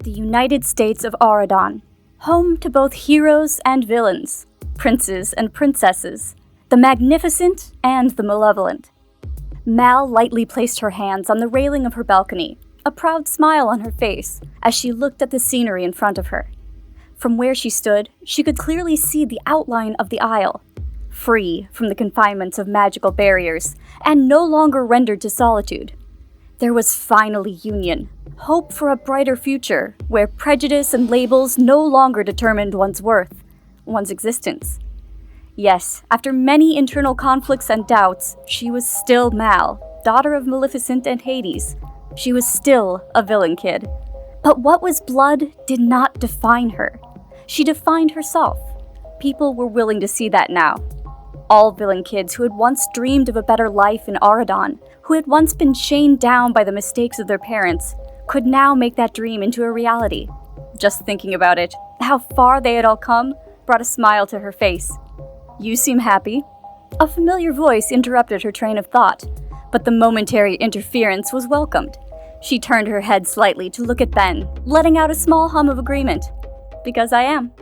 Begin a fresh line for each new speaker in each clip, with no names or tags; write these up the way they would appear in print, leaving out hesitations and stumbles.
the United States of Auradon, home to both heroes and villains, princes and princesses, the magnificent and the malevolent. Mal lightly placed her hands on the railing of her balcony, a proud smile on her face as she looked at the scenery in front of her. From where she stood, she could clearly see the outline of the Isle, free from the confinements of magical barriers and no longer rendered to solitude. There was finally union, hope for a brighter future where prejudice and labels no longer determined one's worth, one's existence. Yes, after many internal conflicts and doubts, she was still Mal, daughter of Maleficent and Hades. She was still a villain kid. But what was blood did not define her. She defined herself. People were willing to see that now. All villain kids who had once dreamed of a better life in Auradon, who had once been chained down by the mistakes of their parents, could now make that dream into a reality. Just thinking about it, how far they had all come, brought a smile to her face. "You seem happy." A familiar voice interrupted her train of thought, but the momentary interference was welcomed. She turned her head slightly to look at Ben, letting out a small hum of agreement. "Because I am."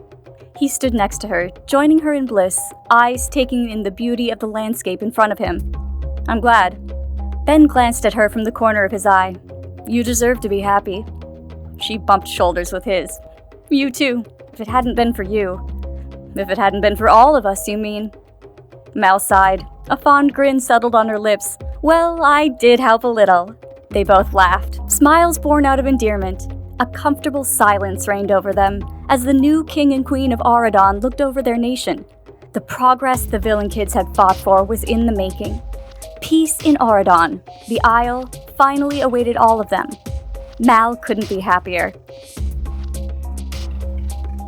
He stood next to her, joining her in bliss, eyes taking in the beauty of the landscape in front of him. "I'm glad." Ben glanced at her from the corner of his eye. "You deserve to be happy." She bumped shoulders with his. "You too, if it hadn't been for you." "If it hadn't been for all of us, you mean?" Mal sighed. A fond grin settled on her lips. "Well, I did help a little." They both laughed, smiles born out of endearment. A comfortable silence reigned over them as the new king and queen of Auradon looked over their nation. The progress the villain kids had fought for was in the making. Peace in Auradon, the Isle, finally awaited all of them. Mal couldn't be happier.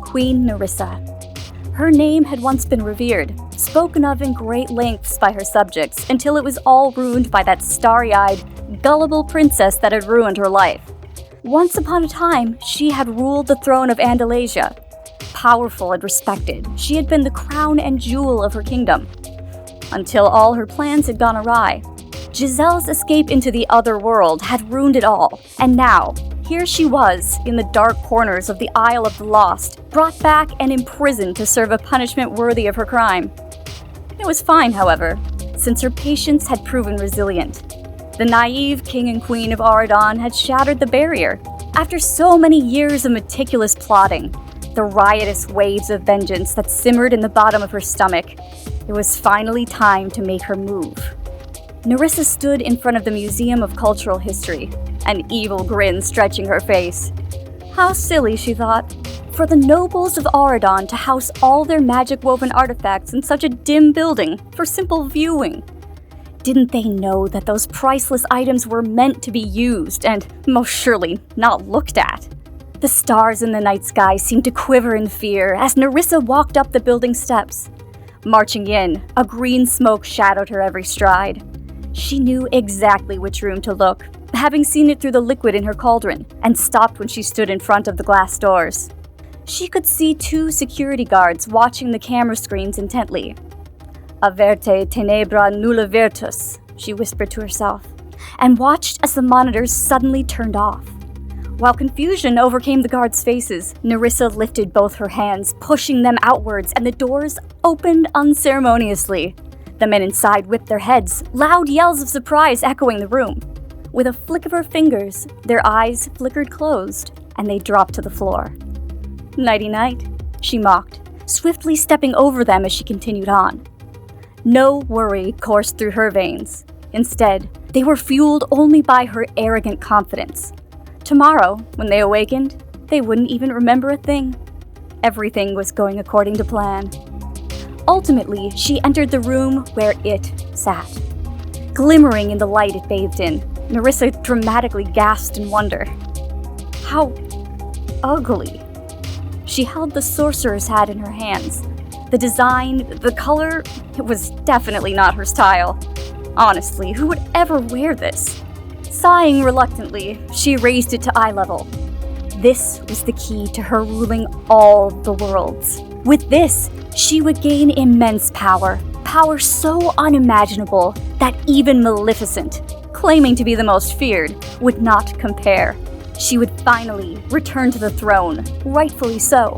Queen Narissa. Her name had once been revered, spoken of in great lengths by her subjects, until it was all ruined by that starry-eyed, gullible princess that had ruined her life. Once upon a time, she had ruled the throne of Andalasia. Powerful and respected, she had been the crown and jewel of her kingdom. Until all her plans had gone awry. Giselle's escape into the other world had ruined it all, and now, here she was, in the dark corners of the Isle of the Lost, brought back and imprisoned to serve a punishment worthy of her crime. It was fine, however, since her patience had proven resilient. The naive king and queen of Auradon had shattered the barrier. After so many years of meticulous plotting, the riotous waves of vengeance that simmered in the bottom of her stomach, it was finally time to make her move. Narissa stood in front of the Museum of Cultural History, an evil grin stretching her face. How silly, she thought, for the nobles of Auradon to house all their magic-woven artifacts in such a dim building for simple viewing. Didn't they know that those priceless items were meant to be used and, most surely, not looked at? The stars in the night sky seemed to quiver in fear as Narissa walked up the building steps. Marching in, a green smoke shadowed her every stride. She knew exactly which room to look, having seen it through the liquid in her cauldron, and stopped when she stood in front of the glass doors. She could see 2 security guards watching the camera screens intently. "Averte tenebra nulla virtus," she whispered to herself, and watched as the monitors suddenly turned off. While confusion overcame the guards' faces, Narissa lifted both her hands, pushing them outwards, and the doors opened unceremoniously. The men inside whipped their heads, loud yells of surprise echoing the room. With a flick of her fingers, their eyes flickered closed, and they dropped to the floor. "Nighty-night," she mocked, swiftly stepping over them as she continued on. No worry coursed through her veins. Instead, they were fueled only by her arrogant confidence. Tomorrow, when they awakened, they wouldn't even remember a thing. Everything was going according to plan. Ultimately, she entered the room where it sat. Glimmering in the light it bathed in, Narissa dramatically gasped in wonder. How ugly. She held the sorcerer's hat in her hands. The design, the color, it was definitely not her style. Honestly, who would ever wear this? Sighing reluctantly, she raised it to eye level. This was the key to her ruling all the worlds. With this, she would gain immense power. Power so unimaginable that even Maleficent, claiming to be the most feared, would not compare. She would finally return to the throne, rightfully so.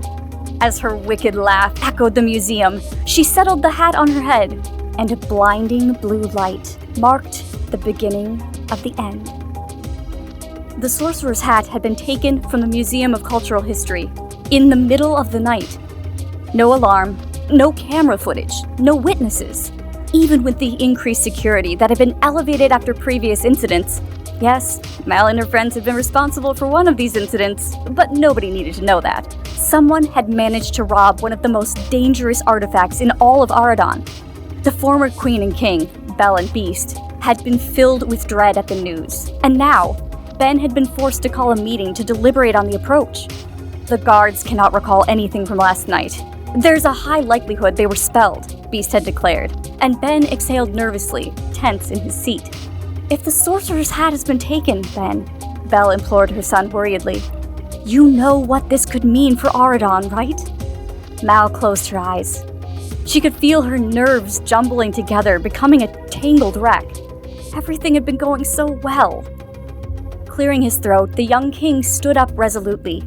As her wicked laugh echoed the museum, she settled the hat on her head, and a blinding blue light marked the beginning of the end. The sorcerer's hat had been taken from the Museum of Cultural History in the middle of the night. No alarm, no camera footage, no witnesses. Even with the increased security that had been elevated after previous incidents. Yes, Mal and her friends had been responsible for one of these incidents, but nobody needed to know that. Someone had managed to rob one of the most dangerous artifacts in all of Auradon. The former queen and king, Belle and Beast, had been filled with dread at the news, and now, Ben had been forced to call a meeting to deliberate on the approach. The guards cannot recall anything from last night. There's a high likelihood they were spelled, Beast had declared, and Ben exhaled nervously, tense in his seat. If the sorcerer's hat has been taken, Ben, Belle implored her son worriedly. You know what this could mean for Auradon, right? Mal closed her eyes. She could feel her nerves jumbling together, becoming a tangled wreck. Everything had been going so well. Clearing his throat, the young king stood up resolutely.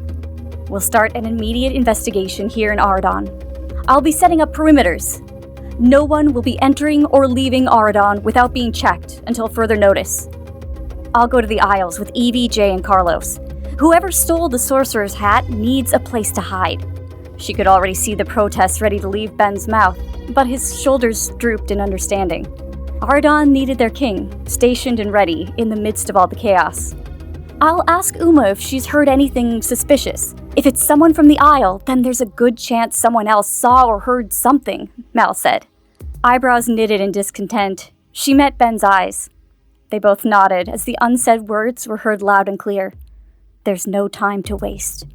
We'll start an immediate investigation here in Auradon. I'll be setting up perimeters. No one will be entering or leaving Auradon without being checked until further notice. I'll go to the Isles with Evie, Jay, and Carlos. Whoever stole the sorcerer's hat needs a place to hide. She could already see the protest ready to leave Ben's mouth, but his shoulders drooped in understanding. Auradon needed their king, stationed and ready in the midst of all the chaos. I'll ask Uma if she's heard anything suspicious. If it's someone from the Isle, then there's a good chance someone else saw or heard something, Mal said. Eyebrows knitted in discontent, she met Ben's eyes. They both nodded as the unsaid words were heard loud and clear. There's no time to waste.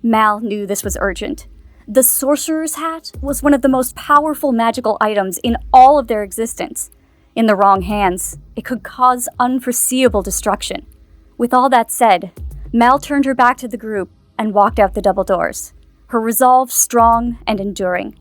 Mal knew this was urgent. The sorcerer's hat was one of the most powerful magical items in all of their existence. In the wrong hands, it could cause unforeseeable destruction. With all that said, Mal turned her back to the group and walked out the double doors, her resolve strong and enduring.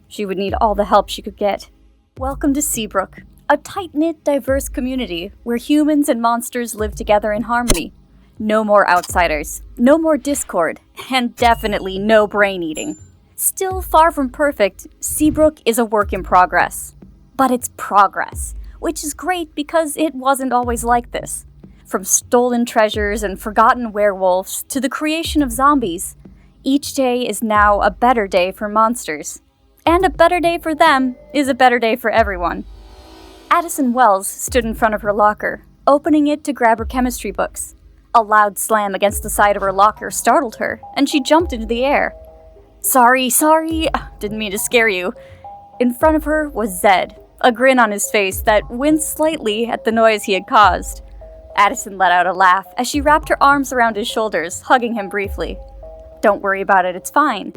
She would need all the help she could get. Welcome to Seabrook, a tight-knit, diverse community where humans and monsters live together in harmony. No more outsiders, no more discord, and definitely no brain eating. Still far from perfect, Seabrook is a work in progress. But it's progress, which is great because it wasn't always like this. From stolen treasures and forgotten werewolves to the creation of zombies, each day is now a better day for monsters. And a better day for them is a better day for everyone. Addison Wells stood in front of her locker, opening it to grab her chemistry books. A loud slam against the side of her locker startled her, and she jumped into the air. Sorry, didn't mean to scare you. In front of her was Zed, a grin on his face that winced slightly at the noise he had caused. Addison let out a laugh as she wrapped her arms around his shoulders, hugging him briefly. Don't worry about it, it's fine.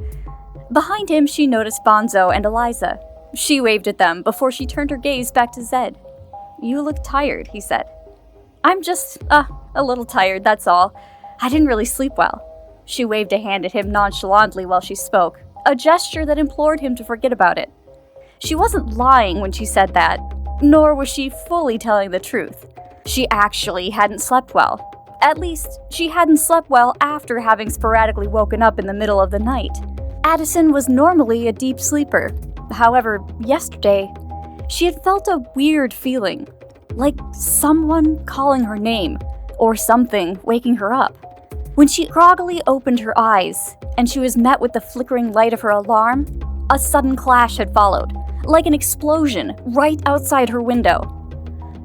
Behind him, she noticed Bonzo and Eliza. She waved at them before she turned her gaze back to Zed. You look tired, he said. I'm just, a little tired, that's all. I didn't really sleep well. She waved a hand at him nonchalantly while she spoke, a gesture that implored him to forget about it. She wasn't lying when she said that, nor was she fully telling the truth. She actually hadn't slept well. At least, she hadn't slept well after having sporadically woken up in the middle of the night. Addison was normally a deep sleeper. However, yesterday, she had felt a weird feeling, like someone calling her name, or something waking her up. When she groggily opened her eyes, and she was met with the flickering light of her alarm, a sudden clash had followed, like an explosion right outside her window.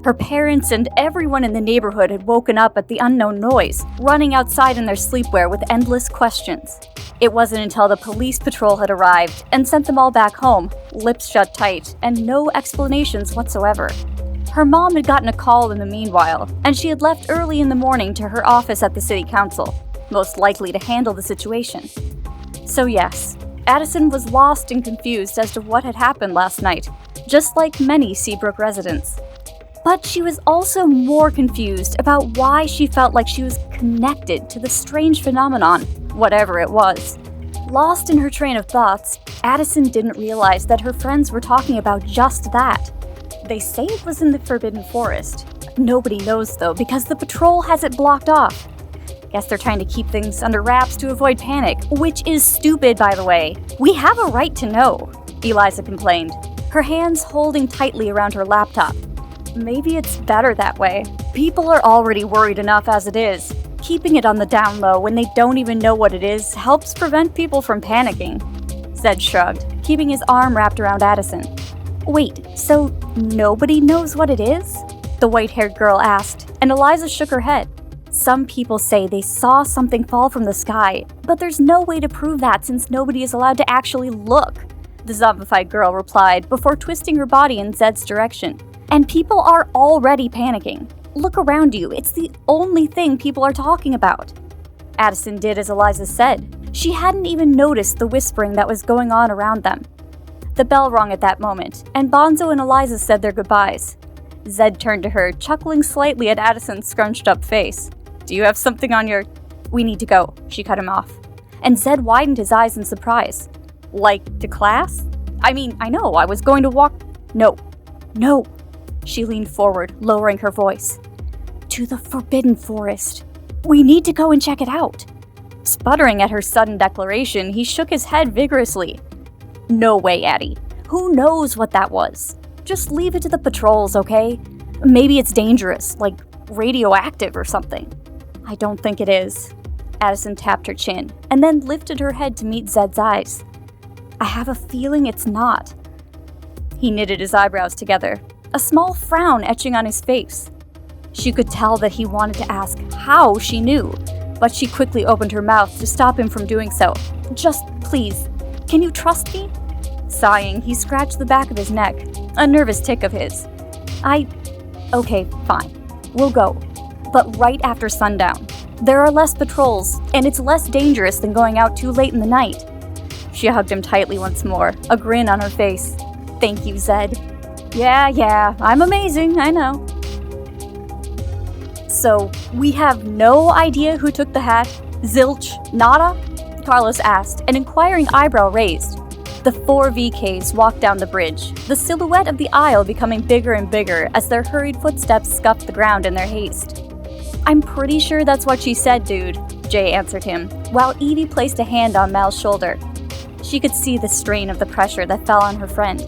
Her parents and everyone in the neighborhood had woken up at the unknown noise, running outside in their sleepwear with endless questions. It wasn't until the police patrol had arrived and sent them all back home, lips shut tight, and no explanations whatsoever. Her mom had gotten a call in the meanwhile, and she had left early in the morning to her office at the city council, most likely to handle the situation. So yes, Addison was lost and confused as to what had happened last night, just like many Seabrook residents. But she was also more confused about why she felt like she was connected to the strange phenomenon, whatever it was. Lost in her train of thoughts, Addison didn't realize that her friends were talking about just that. They say it was in the Forbidden Forest. Nobody knows though, because the patrol has it blocked off. Guess they're trying to keep things under wraps to avoid panic, which is stupid, by the way. We have a right to know, Eliza complained, her hands holding tightly around her laptop. Maybe it's better that way. People are already worried enough as it is. Keeping it on the down low when they don't even know what it is helps prevent people from panicking. Zed shrugged, keeping his arm wrapped around Addison. Wait, so nobody knows what it is? The white-haired girl asked, and Eliza shook her head. Some people say they saw something fall from the sky, but there's no way to prove that since nobody is allowed to actually look, the zombified girl replied before twisting her body in Zed's direction. And people are already panicking. Look around you, it's the only thing people are talking about. Addison did as Eliza said. She hadn't even noticed the whispering that was going on around them. The bell rang at that moment, and Bonzo and Eliza said their goodbyes. Zed turned to her, chuckling slightly at Addison's scrunched-up face. Do you have something on your... We need to go, she cut him off. And Zed widened his eyes in surprise. Like, to class? I mean, I know, I was going to walk... No. She leaned forward, lowering her voice. To the Forbidden Forest. We need to go and check it out. Sputtering at her sudden declaration, he shook his head vigorously. No way, Addie. Who knows what that was? Just leave it to the patrols, okay? Maybe it's dangerous, like radioactive or something. I don't think it is. Addison tapped her chin, and then lifted her head to meet Zed's eyes. I have a feeling it's not. He knitted his eyebrows together, a small frown etching on his face. She could tell that he wanted to ask how she knew, but she quickly opened her mouth to stop him from doing so. Just, please, can you trust me? Sighing, he scratched the back of his neck, a nervous tick of his. Okay, fine. We'll go. But right after sundown. There are less patrols, and it's less dangerous than going out too late in the night. She hugged him tightly once more, a grin on her face. Thank you, Zed. Yeah, I'm amazing, I know. So, we have no idea who took the hat? Zilch? Nada? Carlos asked, an inquiring eyebrow raised. The 4 VKs walked down the bridge, the silhouette of the aisle becoming bigger and bigger as their hurried footsteps scuffed the ground in their haste. I'm pretty sure that's what she said, dude, Jay answered him, while Evie placed a hand on Mal's shoulder. She could see the strain of the pressure that fell on her friend.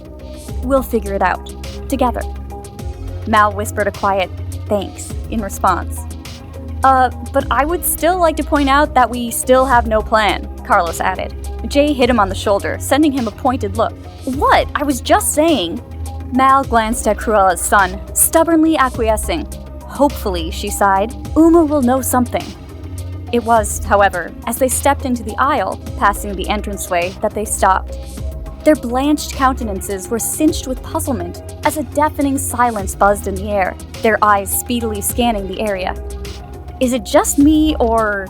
We'll figure it out. Together. Mal whispered a quiet, thanks, in response. But I would still like to point out that we still have no plan, Carlos added. Jay hit him on the shoulder, sending him a pointed look. What? I was just saying. Mal glanced at Cruella's son, stubbornly acquiescing. Hopefully, she sighed, Uma will know something. It was, however, as they stepped into the aisle, passing the entranceway, that they stopped. Their blanched countenances were cinched with puzzlement as a deafening silence buzzed in the air, their eyes speedily scanning the area. Is it just me, or...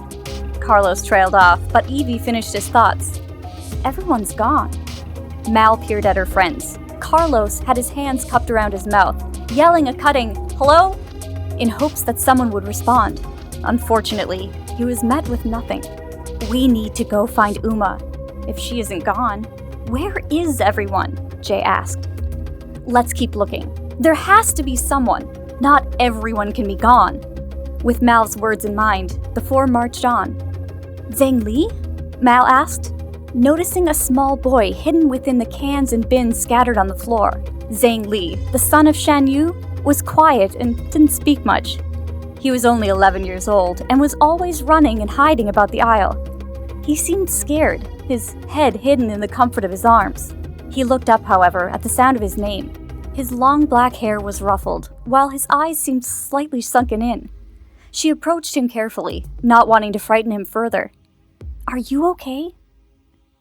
Carlos trailed off, but Evie finished his thoughts. Everyone's gone. Mal peered at her friends. Carlos had his hands cupped around his mouth, yelling a cutting, hello? In hopes that someone would respond. Unfortunately, he was met with nothing. We need to go find Uma. If she isn't gone. Where is everyone? Jay asked. Let's keep looking. There has to be someone. Not everyone can be gone. With Mal's words in mind, the 4 marched on. Zhang Li? Mal asked, noticing a small boy hidden within the cans and bins scattered on the floor. Zhang Li, the son of Shan Yu, was quiet and didn't speak much. He was only 11 years old and was always running and hiding about the aisle. He seemed scared, his head hidden in the comfort of his arms. He looked up, however, at the sound of his name. His long black hair was ruffled, while his eyes seemed slightly sunken in. She approached him carefully, not wanting to frighten him further. Are you okay?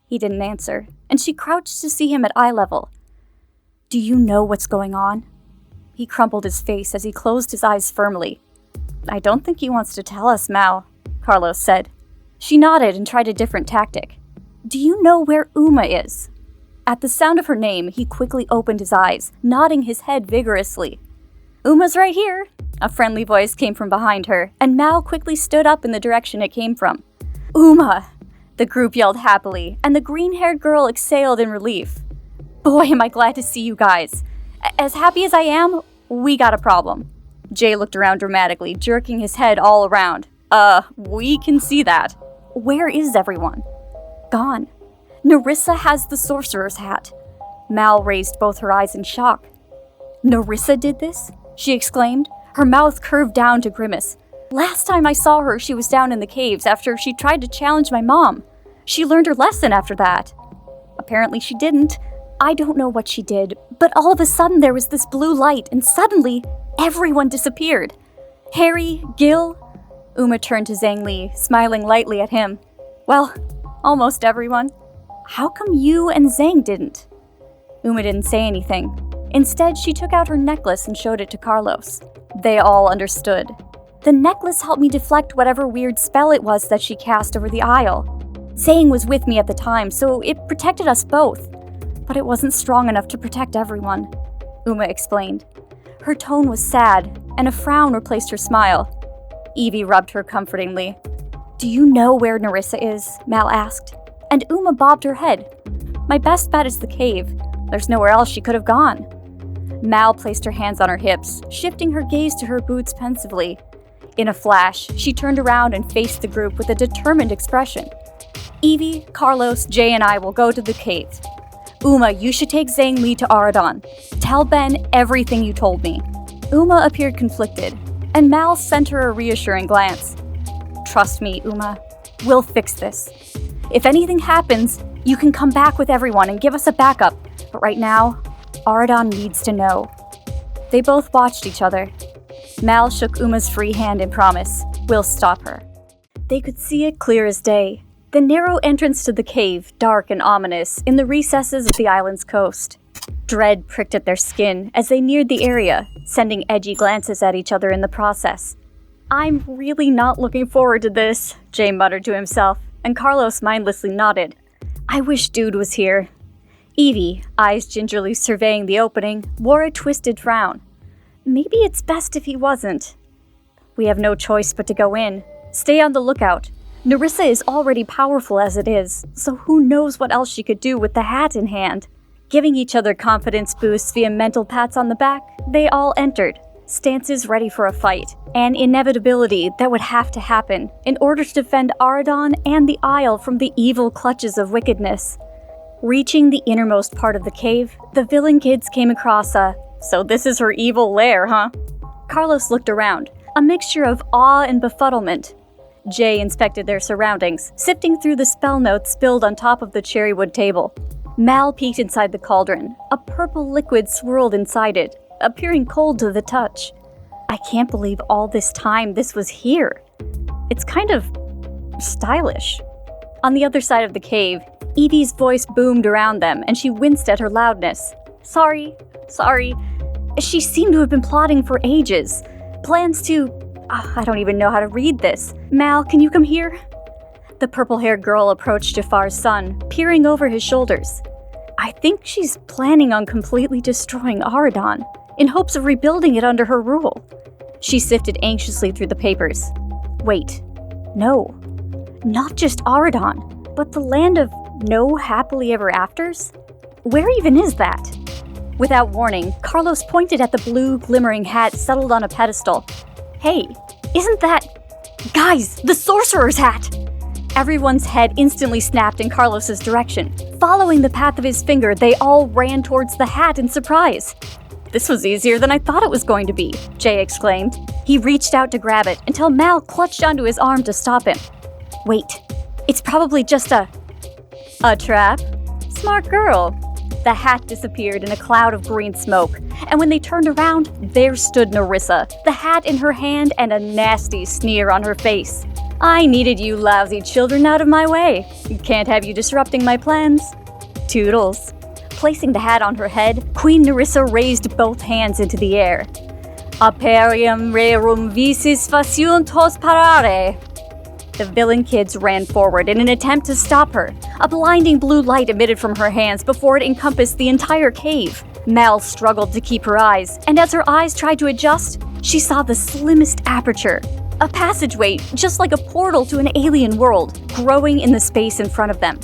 He didn't answer, and she crouched to see him at eye level. Do you know what's going on? He crumpled his face as he closed his eyes firmly. I don't think he wants to tell us, Mal, Carlos said. She nodded and tried a different tactic. Do you know where Uma is? At the sound of her name, he quickly opened his eyes, nodding his head vigorously. Uma's right here, a friendly voice came from behind her, and Mal quickly stood up in the direction it came from. Uma! The group yelled happily, and the green-haired girl exhaled in relief. Boy, am I glad to see you guys. As happy as I am, we got a problem. Jay looked around dramatically, jerking his head all around. We can see that. Where is everyone? Gone. Narissa has the sorcerer's hat. Mal raised both her eyes in shock. Narissa did this? She exclaimed, her mouth curved down to grimace. Last time I saw her, she was down in the caves after she tried to challenge my mom. She learned her lesson after that. Apparently she didn't. I don't know what she did, but all of a sudden there was this blue light, and suddenly everyone disappeared. Harry, Gil. Uma turned to Zhang Li, smiling lightly at him. Well, almost everyone. How come you and Zhang didn't? Uma didn't say anything. Instead, she took out her necklace and showed it to Carlos. They all understood. The necklace helped me deflect whatever weird spell it was that she cast over the isle. Zhang was with me at the time, so it protected us both. But it wasn't strong enough to protect everyone, Uma explained. Her tone was sad, and a frown replaced her smile. Evie rubbed her comfortingly. Do you know where Narissa is? Mal asked. And Uma bobbed her head. My best bet is the cave. There's nowhere else she could have gone. Mal placed her hands on her hips, shifting her gaze to her boots pensively. In a flash, she turned around and faced the group with a determined expression. Evie, Carlos, Jay, and I will go to the cave. Uma, you should take Zhang Li to Auradon. Tell Ben everything you told me. Uma appeared conflicted, and Mal sent her a reassuring glance. Trust me, Uma. We'll fix this. If anything happens, you can come back with everyone and give us a backup. But right now, Auradon needs to know. They both watched each other. Mal shook Uma's free hand in promise. We'll stop her. They could see it clear as day. The narrow entrance to the cave, dark and ominous, in the recesses of the island's coast. Dread pricked at their skin as they neared the area, sending edgy glances at each other in the process. I'm really not looking forward to this, Jay muttered to himself, and Carlos mindlessly nodded. I wish Dude was here. Evie, eyes gingerly surveying the opening, wore a twisted frown. Maybe it's best if he wasn't. We have no choice but to go in. Stay on the lookout. Narissa is already powerful as it is, so who knows what else she could do with the hat in hand. Giving each other confidence boosts via mental pats on the back, they all entered, stances ready for a fight, an inevitability that would have to happen in order to defend Auradon and the Isle from the evil clutches of wickedness. Reaching the innermost part of the cave, the villain kids came across so this is her evil lair, huh? Carlos looked around, a mixture of awe and befuddlement. Jay inspected their surroundings, sifting through the spell notes spilled on top of the cherrywood table. Mal peeked inside the cauldron. A purple liquid swirled inside it, appearing cold to the touch. I can't believe all this time this was here. It's kind of stylish. On the other side of the cave, Evie's voice boomed around them, and she winced at her loudness. Sorry. She seemed to have been plotting for ages. Plans to... I don't even know how to read this. Mal, can you come here? The purple-haired girl approached Jafar's son, peering over his shoulders. I think she's planning on completely destroying Auradon, in hopes of rebuilding it under her rule. She sifted anxiously through the papers. Wait, no. Not just Auradon, but the land of no happily ever afters? Where even is that? Without warning, Carlos pointed at the blue, glimmering hat settled on a pedestal. Hey, isn't that... Guys, the sorcerer's hat! Everyone's head instantly snapped in Carlos's direction. Following the path of his finger, they all ran towards the hat in surprise. This was easier than I thought it was going to be, Jay exclaimed. He reached out to grab it until Mal clutched onto his arm to stop him. Wait, it's probably just a trap? Smart girl. The hat disappeared in a cloud of green smoke, and when they turned around, there stood Narissa, the hat in her hand and a nasty sneer on her face. I needed you lousy children out of my way. Can't have you disrupting my plans. Toodles. Placing the hat on her head, Queen Narissa raised both hands into the air. Aperium rerum visis faciuntos parare. The villain kids ran forward in an attempt to stop her. A blinding blue light emitted from her hands before it encompassed the entire cave. Mal struggled to keep her eyes, and as her eyes tried to adjust, she saw the slimmest aperture. A passageway, just like a portal to an alien world, growing in the space in front of them.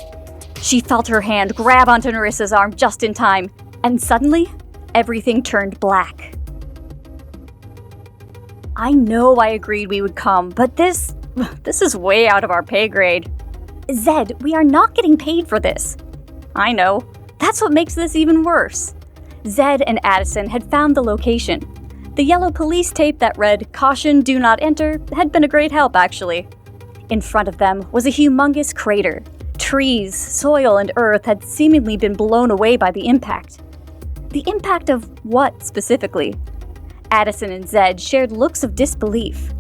She felt her hand grab onto Narissa's arm just in time, and suddenly, everything turned black. I know I agreed we would come, but this This is way out of our pay grade. Zed, we are not getting paid for this. I know. That's what makes this even worse. Zed and Addison had found the location. The yellow police tape that read, "Caution, do not enter," had been a great help, actually. In front of them was a humongous crater. Trees, soil, and earth had seemingly been blown away by the impact. The impact of what, specifically? Addison and Zed shared looks of disbelief.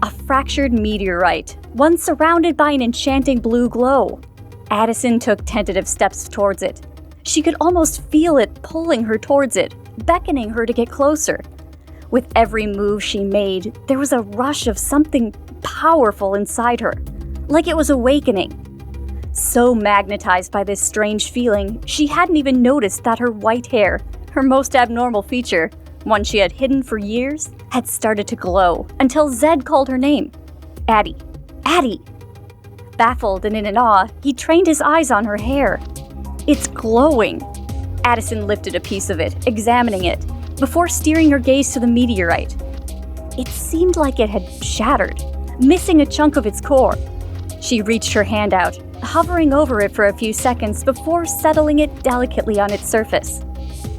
A fractured meteorite, one surrounded by an enchanting blue glow. Addison took tentative steps towards it. She could almost feel it pulling her towards it, beckoning her to get closer. With every move she made, there was a rush of something powerful inside her, like it was awakening. So magnetized by this strange feeling, she hadn't even noticed that her white hair, her most abnormal feature, one she had hidden for years, had started to glow until Zed called her name. Addie. Addie! Baffled and in awe, he trained his eyes on her hair. It's glowing. Addison lifted a piece of it, examining it, before steering her gaze to the meteorite. It seemed like it had shattered, missing a chunk of its core. She reached her hand out, hovering over it for a few seconds before settling it delicately on its surface.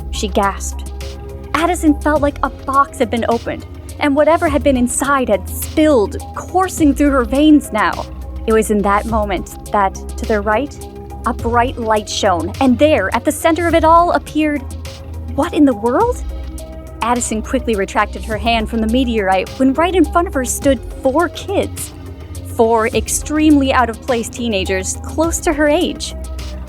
She gasped. Addison felt like a box had been opened, and whatever had been inside had spilled, coursing through her veins now. It was in that moment that, to their right, a bright light shone, and there, at the center of it all, appeared... What in the world? Addison quickly retracted her hand from the meteorite when right in front of her stood 4 kids. 4 extremely out-of-place teenagers close to her age.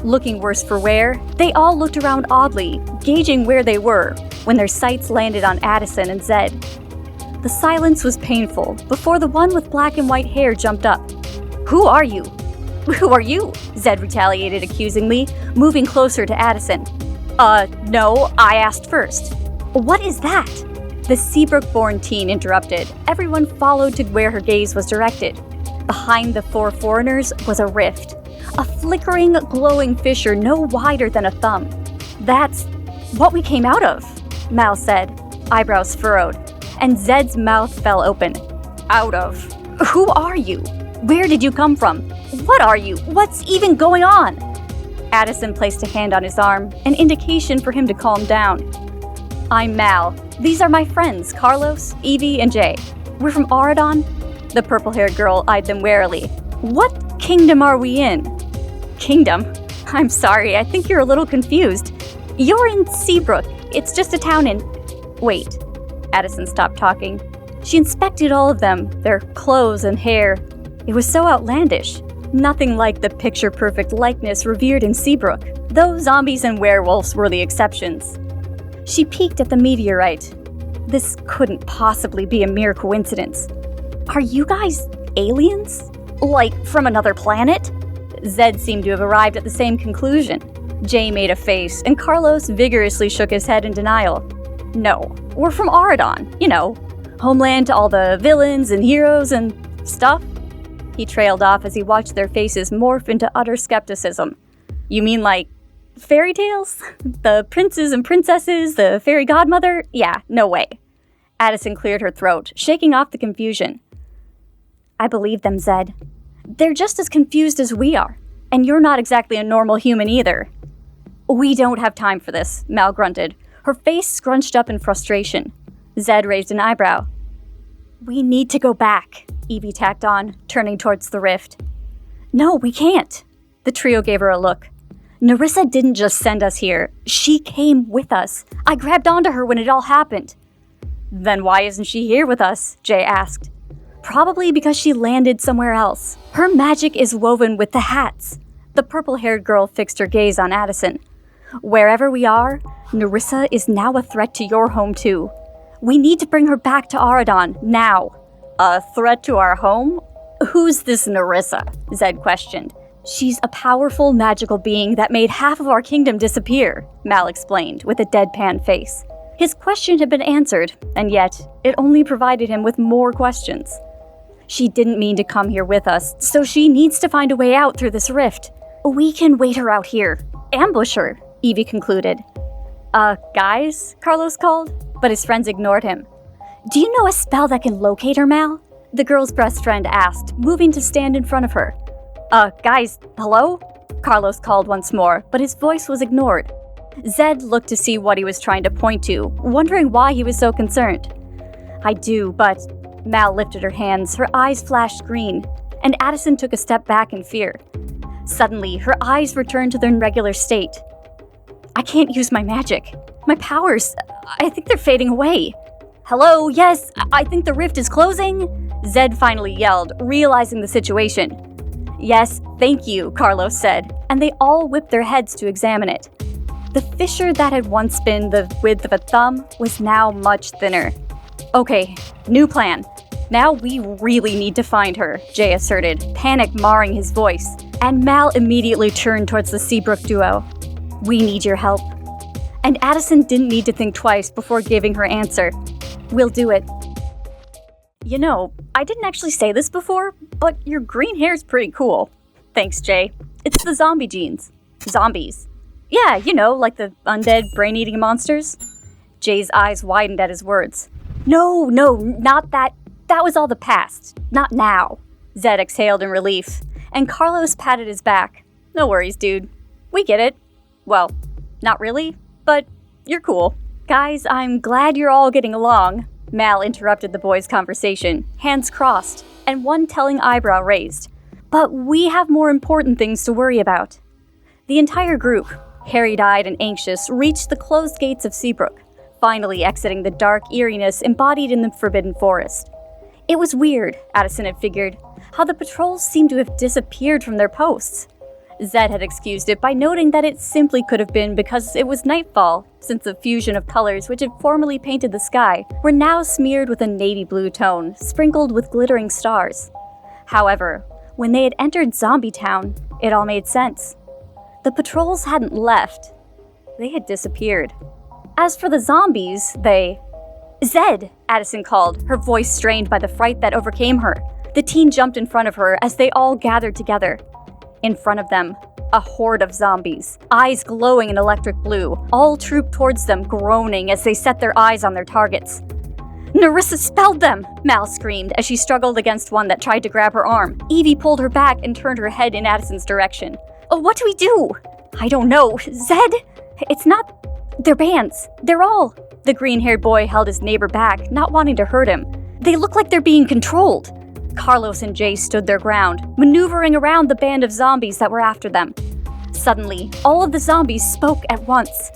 Looking worse for wear, they all looked around oddly, gauging where they were, when their sights landed on Addison and Zed. The silence was painful before the one with black and white hair jumped up. "Who are you?" "Who are you?" Zed retaliated accusingly, moving closer to Addison. No, I asked first." "What is that?" The Seabrook-born teen interrupted. Everyone followed to where her gaze was directed. Behind the 4 foreigners was a rift. A flickering, glowing fissure no wider than a thumb. "That's what we came out of," Mal said, eyebrows furrowed, and Zed's mouth fell open. "Out of? Who are you? Where did you come from? What are you? What's even going on?" Addison placed a hand on his arm, an indication for him to calm down. "I'm Mal. These are my friends, Carlos, Evie, and Jay. We're from Auradon." The purple-haired girl eyed them warily. "What kingdom are we in?" "Kingdom? I'm sorry, I think you're a little confused. You're in Seabrook. It's just a town in..." "Wait." Addison stopped talking. She inspected all of them, their clothes and hair. It was so outlandish. Nothing like the picture-perfect likeness revered in Seabrook, though zombies and werewolves were the exceptions. She peeked at the meteorite. This couldn't possibly be a mere coincidence. "Are you guys aliens? Like, from another planet?" Zed seemed to have arrived at the same conclusion. Jay made a face, and Carlos vigorously shook his head in denial. "No, we're from Auradon, you know, homeland to all the villains and heroes and stuff." He trailed off as he watched their faces morph into utter skepticism. "You mean like fairy tales? The princes and princesses, the fairy godmother? Yeah, no way." Addison cleared her throat, shaking off the confusion. "I believe them, Zed. They're just as confused as we are, and you're not exactly a normal human either." "We don't have time for this," Mal grunted, her face scrunched up in frustration. Zed raised an eyebrow. "We need to go back," Evie tacked on, turning towards the rift. "No, we can't." The trio gave her a look. "Narissa didn't just send us here. She came with us. I grabbed onto her when it all happened." "Then why isn't she here with us?" Jay asked. "Probably because she landed somewhere else. Her magic is woven with the hats." The purple-haired girl fixed her gaze on Addison. "Wherever we are, Narissa is now a threat to your home too. We need to bring her back to Auradon, now." "A threat to our home? Who's this Narissa?" Zed questioned. "She's a powerful magical being that made half of our kingdom disappear," Mal explained with a deadpan face. His question had been answered, and yet it only provided him with more questions. "She didn't mean to come here with us, so she needs to find a way out through this rift. We can wait her out here. Ambush her," Evie concluded. Guys?" Carlos called, but his friends ignored him. "Do you know a spell that can locate her, Mal? the girl's best friend asked, moving to stand in front of her. Guys, hello? Carlos called once more, but his voice was ignored. Zed looked to see what he was trying to point to, wondering why he was so concerned. I do, but... Mal lifted her hands, her eyes flashed green, and Addison took a step back in fear. Suddenly, her eyes returned to their regular state. I can't use my magic. My powers, I think they're fading away. Hello, yes, I think the rift is closing, Zed finally yelled, realizing the situation. Yes, thank you, Carlos said, and they all whipped their heads to examine it. The fissure that had once been the width of a thumb was now much thinner. Okay, new plan. Now we really need to find her, Jay asserted, panic marring his voice, and Mal immediately turned towards the Seabrook duo. We need your help. And Addison didn't need to think twice before giving her answer. We'll do it. You know, I didn't actually say this before, but your green hair's pretty cool. Thanks, Jay. It's the zombie genes. Zombies. Yeah, you know, like the undead brain-eating monsters. Jay's eyes widened at his words. No, not that. That was all the past. Not now. Zed exhaled in relief, and Carlos patted his back. No worries, dude. We get it. Well, not really, but you're cool. Guys, I'm glad you're all getting along. Mal interrupted the boys' conversation, hands crossed, and one telling eyebrow raised. But we have more important things to worry about. The entire group, harried-eyed and anxious, reached the closed gates of Seabrook, finally exiting the dark eeriness embodied in the Forbidden Forest. It was weird, Addison had figured, how the patrols seemed to have disappeared from their posts. Zed had excused it by noting that it simply could have been because it was nightfall, since the fusion of colors which had formerly painted the sky were now smeared with a navy blue tone, sprinkled with glittering stars. However, when they had entered Zombie Town, it all made sense. The patrols hadn't left. They had disappeared. As for the zombies, they... Zed! Addison called, her voice strained by the fright that overcame her. The teen jumped in front of her as they all gathered together. In front of them, a horde of zombies, eyes glowing in electric blue, all trooped towards them, groaning as they set their eyes on their targets. Narissa spelled them! Mal screamed as she struggled against one that tried to grab her arm. Evie pulled her back and turned her head in Addison's direction. Oh, what do we do? I don't know. Zed? It's not... They're bands. They're all... The green-haired boy held his neighbor back, not wanting to hurt him. They look like they're being controlled. Carlos and Jay stood their ground, maneuvering around the band of zombies that were after them. Suddenly, all of the zombies spoke at once.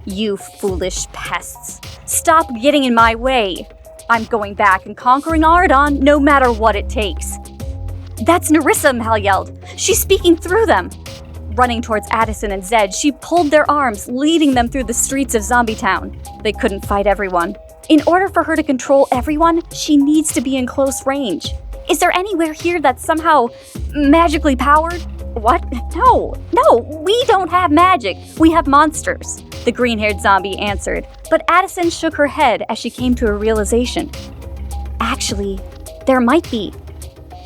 You foolish pests. Stop getting in my way. I'm going back and conquering Auradon no matter what it takes. That's Narissa, Mal yelled. She's speaking through them. Running towards Addison and Zed, she pulled their arms, leading them through the streets of Zombie Town. They couldn't fight everyone. In order for her to control everyone, she needs to be in close range. Is there anywhere here that's somehow magically powered? What? No, we don't have magic. We have monsters, the green-haired zombie answered. But Addison shook her head as she came to a realization. Actually, there might be.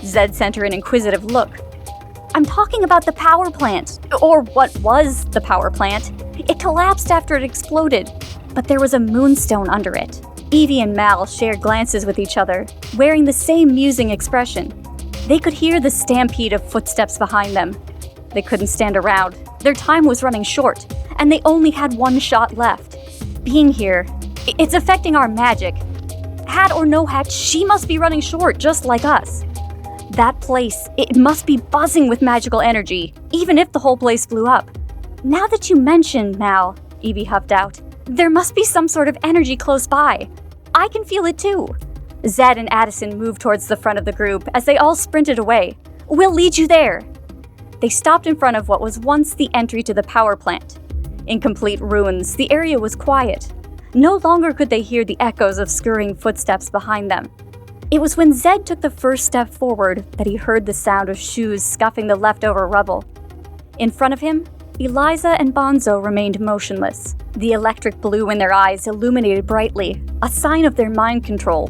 Zed sent her an inquisitive look. I'm talking about the power plant, or what was the power plant. It collapsed after it exploded, but there was a moonstone under it. Evie and Mal shared glances with each other, wearing the same musing expression. They could hear the stampede of footsteps behind them. They couldn't stand around. Their time was running short, and they only had one shot left. Being here, it's affecting our magic. Hat or no hat, she must be running short, just like us. That place, it must be buzzing with magical energy, even if the whole place blew up. Now that you mention, Mal, Evie huffed out, there must be some sort of energy close by. I can feel it too. Zed and Addison moved towards the front of the group as they all sprinted away. We'll lead you there. They stopped in front of what was once the entry to the power plant. In complete ruins, the area was quiet. No longer could they hear the echoes of scurrying footsteps behind them. It was when Zed took the first step forward that he heard the sound of shoes scuffing the leftover rubble. In front of him, Eliza and Bonzo remained motionless. The electric blue in their eyes illuminated brightly, a sign of their mind control.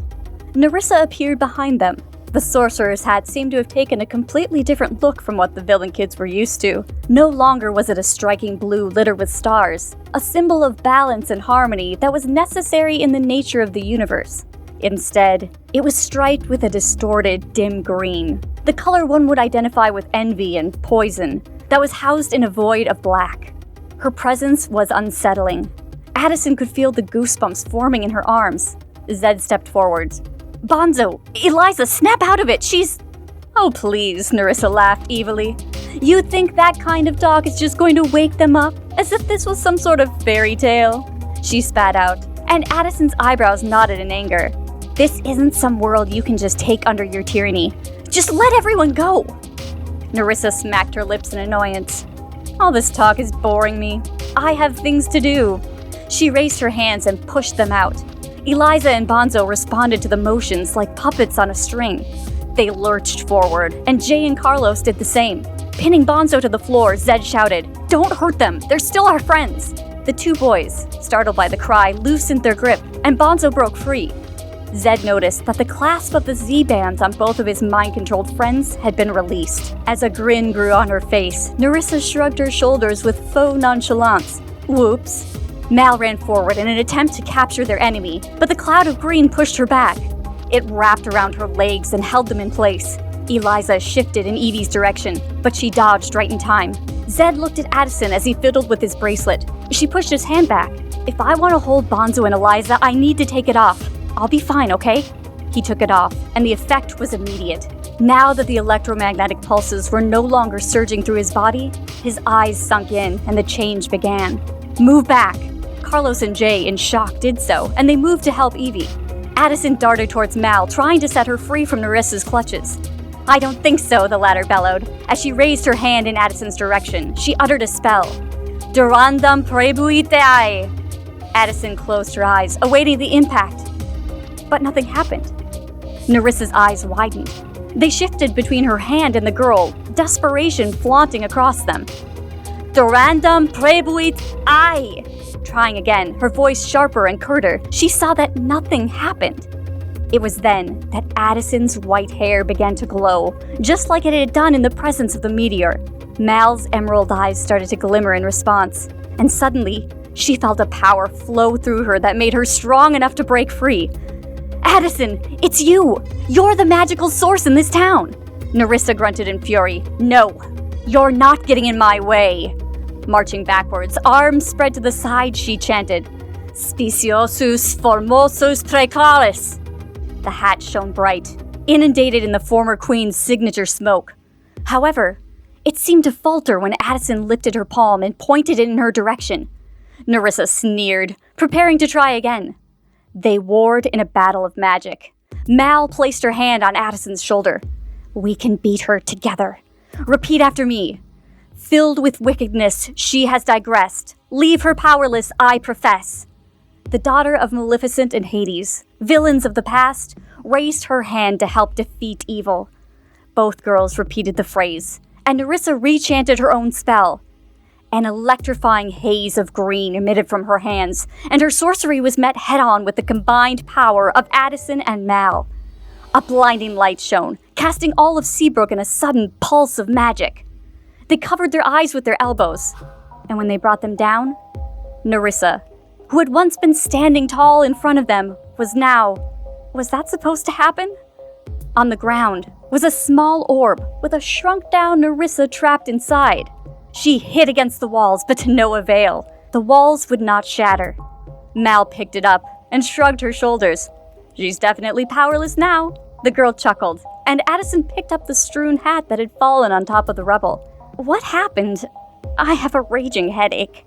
Narissa appeared behind them. The sorcerer's hat seemed to have taken a completely different look from what the villain kids were used to. No longer was it a striking blue littered with stars, a symbol of balance and harmony that was necessary in the nature of the universe. Instead, it was striped with a distorted, dim green, the color one would identify with envy and poison, that was housed in a void of black. Her presence was unsettling. Addison could feel the goosebumps forming in her arms. Zed stepped forward. "Bonzo! Eliza, snap out of it! She's—" "Oh, please," Narissa laughed evilly. "You think that kind of talk is just going to wake them up? As if this was some sort of fairy tale?" She spat out, and Addison's eyebrows nodded in anger. "This isn't some world you can just take under your tyranny. Just let everyone go!" Narissa smacked her lips in annoyance. "All this talk is boring me. I have things to do." She raised her hands and pushed them out. Eliza and Bonzo responded to the motions like puppets on a string. They lurched forward, and Jay and Carlos did the same. Pinning Bonzo to the floor, Zed shouted, "Don't hurt them! They're still our friends!" The two boys, startled by the cry, loosened their grip, and Bonzo broke free. Zed noticed that the clasp of the Z-bands on both of his mind-controlled friends had been released. As a grin grew on her face, Narissa shrugged her shoulders with faux nonchalance. "Whoops." Mal ran forward in an attempt to capture their enemy, but the cloud of green pushed her back. It wrapped around her legs and held them in place. Eliza shifted in Evie's direction, but she dodged right in time. Zed looked at Addison as he fiddled with his bracelet. She pushed his hand back. "If I want to hold Bonzo and Eliza, I need to take it off. I'll be fine, okay?" He took it off, and the effect was immediate. Now that the electromagnetic pulses were no longer surging through his body, his eyes sunk in and the change began. "Move back!" Carlos and Jay, in shock, did so, and they moved to help Evie. Addison darted towards Mal, trying to set her free from Narissa's clutches. "I don't think so," the latter bellowed. As she raised her hand in Addison's direction, she uttered a spell. "Durandam prebuiteai!" Addison closed her eyes, awaiting the impact. But nothing happened. Narissa's eyes widened. They shifted between her hand and the girl, desperation flaunting across them. "Durandam prebuiteai!" Trying again, her voice sharper and curter, she saw that nothing happened. It was then that Addison's white hair began to glow, just like it had done in the presence of the meteor. Mal's emerald eyes started to glimmer in response, and suddenly, she felt a power flow through her that made her strong enough to break free. "Addison, it's you! You're the magical source in this town!" Narissa grunted in fury. "No, you're not getting in my way!" Marching backwards, arms spread to the side, she chanted, "Speciosus formosus precalis." The hat shone bright, inundated in the former queen's signature smoke. However, it seemed to falter when Addison lifted her palm and pointed it in her direction. Narissa sneered, preparing to try again. They warred in a battle of magic. Mal placed her hand on Addison's shoulder. "We can beat her together. Repeat after me. Filled with wickedness, she has digressed. Leave her powerless, I profess." The daughter of Maleficent and Hades, villains of the past, raised her hand to help defeat evil. Both girls repeated the phrase, and Narissa rechanted her own spell. An electrifying haze of green emitted from her hands, and her sorcery was met head-on with the combined power of Addison and Mal. A blinding light shone, casting all of Seabrook in a sudden pulse of magic. They covered their eyes with their elbows, and when they brought them down, Narissa, who had once been standing tall in front of them, was now... Was that supposed to happen? On the ground was a small orb with a shrunk-down Narissa trapped inside. She hit against the walls, but to no avail. The walls would not shatter. Mal picked it up and shrugged her shoulders. "She's definitely powerless now," the girl chuckled, and Addison picked up the strewn hat that had fallen on top of the rubble. "What happened? I have a raging headache."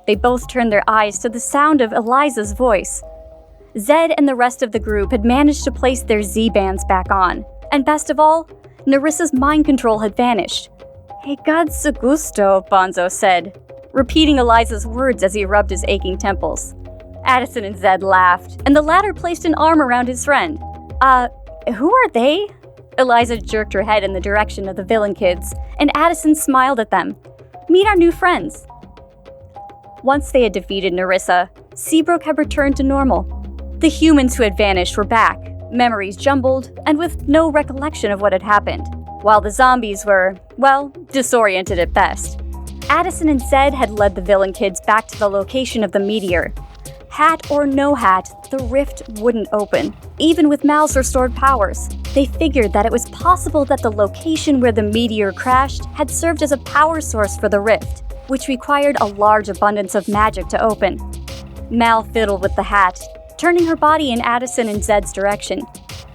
They both turned their eyes to the sound of Eliza's voice. Zed and the rest of the group had managed to place their Z-bands back on, and best of all, Narissa's mind control had vanished. "Hey, God's gusto," Bonzo said, repeating Eliza's words as he rubbed his aching temples. Addison and Zed laughed, and the latter placed an arm around his friend. Who are they?" Eliza jerked her head in the direction of the villain kids, and Addison smiled at them. "Meet our new friends." Once they had defeated Narissa, Seabrook had returned to normal. The humans who had vanished were back, memories jumbled, and with no recollection of what had happened, while the zombies were, well, disoriented at best. Addison and Zed had led the villain kids back to the location of the meteor. Hat or no hat, the rift wouldn't open, even with Mal's restored powers. They figured that it was possible that the location where the meteor crashed had served as a power source for the rift, which required a large abundance of magic to open. Mal fiddled with the hat, turning her body in Addison and Zed's direction.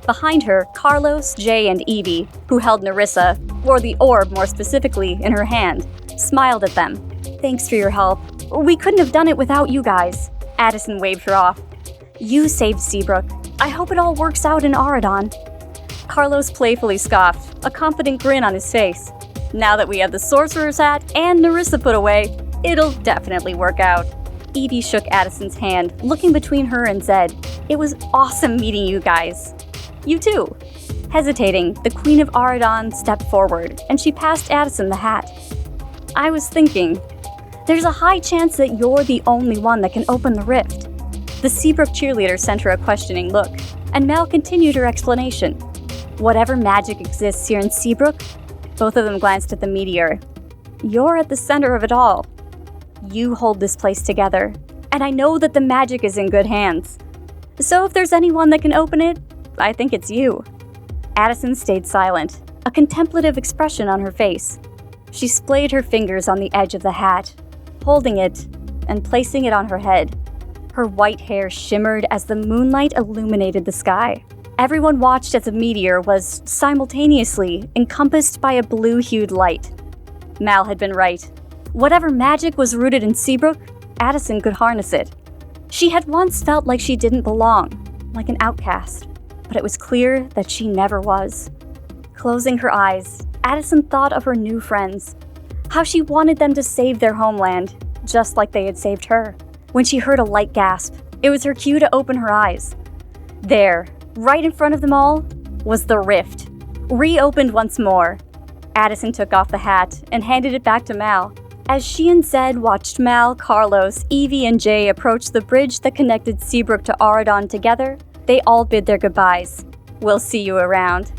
Behind her, Carlos, Jay, and Evie, who held Narissa, or the orb more specifically, in her hand, smiled at them. "Thanks for your help. We couldn't have done it without you guys." Addison waved her off. "You saved Seabrook. I hope it all works out in Auradon." Carlos playfully scoffed, a confident grin on his face. "Now that we have the sorcerer's hat and Narissa put away, it'll definitely work out." Evie shook Addison's hand, looking between her and Zed. "It was awesome meeting you guys." "You too." Hesitating, the Queen of Auradon stepped forward, and she passed Addison the hat. "I was thinking, there's a high chance that you're the only one that can open the rift." The Seabrook cheerleader sent her a questioning look, and Mal continued her explanation. "Whatever magic exists here in Seabrook," both of them glanced at the meteor, "you're at the center of it all. You hold this place together, and I know that the magic is in good hands. So if there's anyone that can open it, I think it's you." Addison stayed silent, a contemplative expression on her face. She splayed her fingers on the edge of the hat, holding it and placing it on her head. Her white hair shimmered as the moonlight illuminated the sky. Everyone watched as the meteor was simultaneously encompassed by a blue-hued light. Mal had been right. Whatever magic was rooted in Seabrook, Addison could harness it. She had once felt like she didn't belong, like an outcast, but it was clear that she never was. Closing her eyes, Addison thought of her new friends, how she wanted them to save their homeland, just like they had saved her. When she heard a light gasp, it was her cue to open her eyes. There, right in front of them all, was the rift, reopened once more. Addison took off the hat and handed it back to Mal. As she and Zed watched Mal, Carlos, Evie, and Jay approach the bridge that connected Seabrook to Auradon together, they all bid their goodbyes. "We'll see you around."